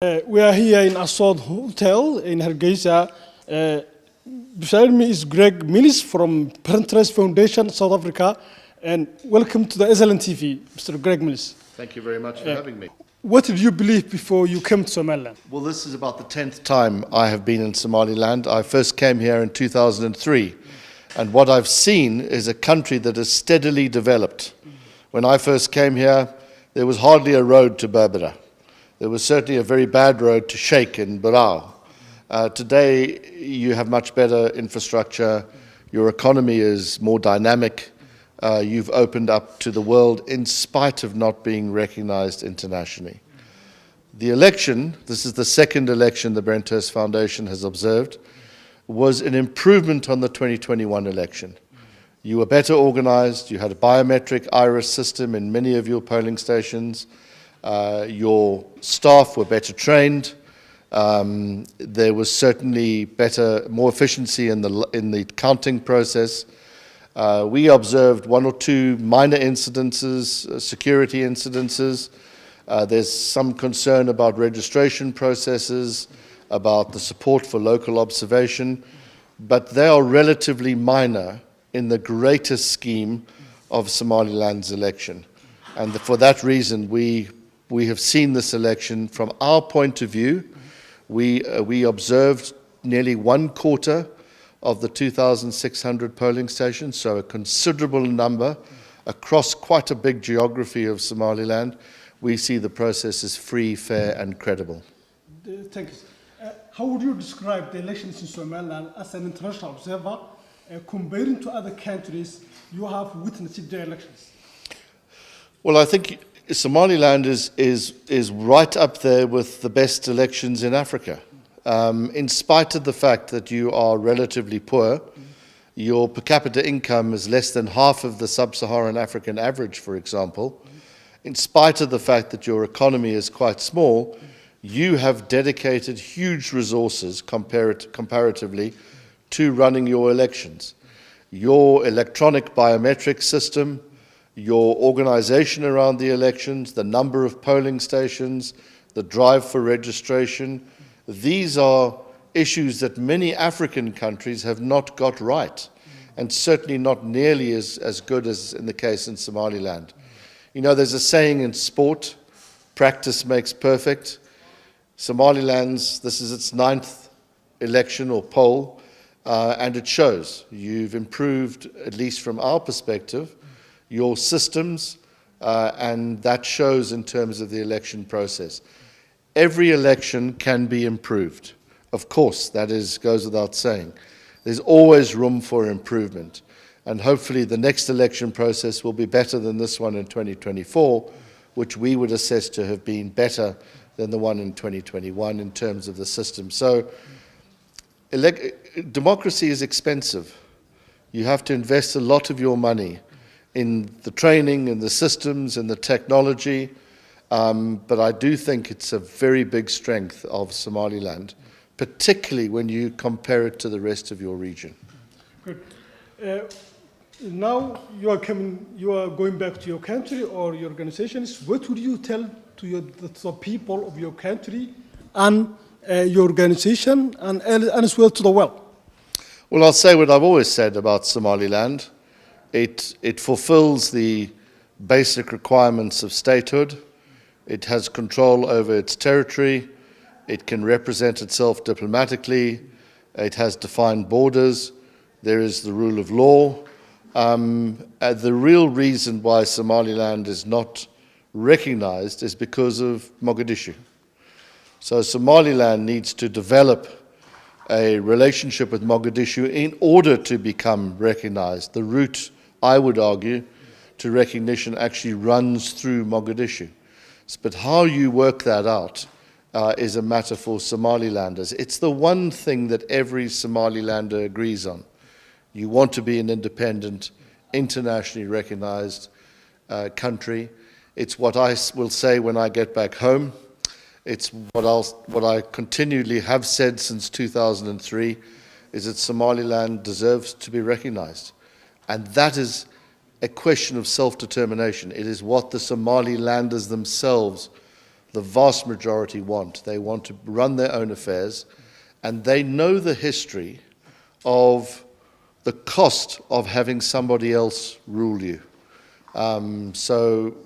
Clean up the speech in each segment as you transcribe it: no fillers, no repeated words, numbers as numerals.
We are here in Asod Hotel in Hargeisa. Beside me is Greg Mills from Parent Trust Foundation, South Africa. And welcome to the SLN TV, Mr. Greg Mills. Thank you very much for having me. What did you believe before you came to Somaliland? Well, this is about the 10th time I have been in Somaliland. I first came here in 2003. And what I've seen is a country that has steadily developed. When I first came here, there was hardly a road to Berbera. There was certainly a very bad road to Sheikh in Barao. Today, you have much better infrastructure. Your economy is more dynamic. You've opened up to the world in spite of not being recognized internationally. The election, this is the second election the Brenthurst Foundation has observed, was an improvement on the 2021 election. You were better organized. You had a biometric iris system in many of your polling stations. Your staff were better trained. There was certainly more efficiency in the counting process. We observed one or two minor incidences, security incidences. There's some concern about registration processes, about the support for local observation, but they are relatively minor in the greater scheme of Somaliland's election. And for that reason, we have seen this election from our point of view. We observed nearly 1/4 of the 2,600 polling stations, so a considerable number across quite a big geography of Somaliland. We see the process as free, fair, and credible. Thank you. How would you describe the elections in Somaliland as an international observer, comparing to other countries you have witnessed their elections? Well, I think Somaliland is right up there with the best elections in Africa. In spite of the fact that you are relatively poor, your per capita income is less than half of the sub-Saharan African average, for example. In spite of the fact that your economy is quite small, you have dedicated huge resources comparatively to running your elections. Your electronic biometric system, your organization around the elections, the number of polling stations, the drive for registration, these are issues that many African countries have not got right, and certainly not nearly as good as in the case in Somaliland. You know, there's a saying in sport, practice makes perfect. Somaliland's, this is its 9th election or poll, and it shows. You've improved, at least from our perspective, your systems, and that shows in terms of the election process. Every election can be improved. Of course, that goes without saying. There's always room for improvement, and hopefully the next election process will be better than this one in 2024, which we would assess to have been better than the one in 2021 in terms of the system. So democracy is expensive. You have to invest a lot of your money in the training, in the systems, in the technology, but I do think it's a very big strength of Somaliland, particularly when you compare it to the rest of your region. Good. Now you are going back to your country or your organizations. What would you tell to the people of your country and your organization and as well to the world? Well, I'll say what I've always said about Somaliland. It fulfills the basic requirements of statehood. It has control over its territory. It can represent itself diplomatically. It has defined borders. There is the rule of law. The real reason why Somaliland is not recognized is because of Mogadishu. So Somaliland needs to develop a relationship with Mogadishu in order to become recognized. The route, I would argue, to recognition actually runs through Mogadishu. But how you work that out is a matter for Somalilanders. It's the one thing that every Somalilander agrees on. You want to be an independent, internationally recognized country. It's what I will say when I get back home. It's what I continually have said since 2003, is that Somaliland deserves to be recognized. And that is a question of self-determination. It is what the Somalilanders themselves the vast majority want. They want to run their own affairs, and they know the history of the cost of having somebody else rule you. So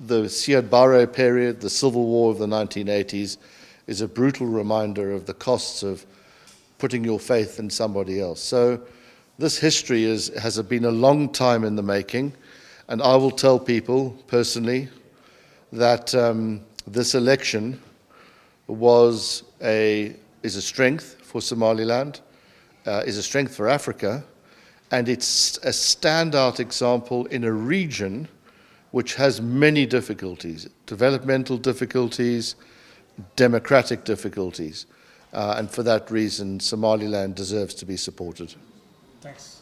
the Siad Barre period, the civil war of the 1980s, is a brutal reminder of the costs of putting your faith in somebody else. So this history has been a long time in the making, and I will tell people personally that this election is a strength for Somaliland, is a strength for Africa, and it's a standout example in a region which has many difficulties, developmental difficulties, democratic difficulties, and for that reason, Somaliland deserves to be supported. Thanks.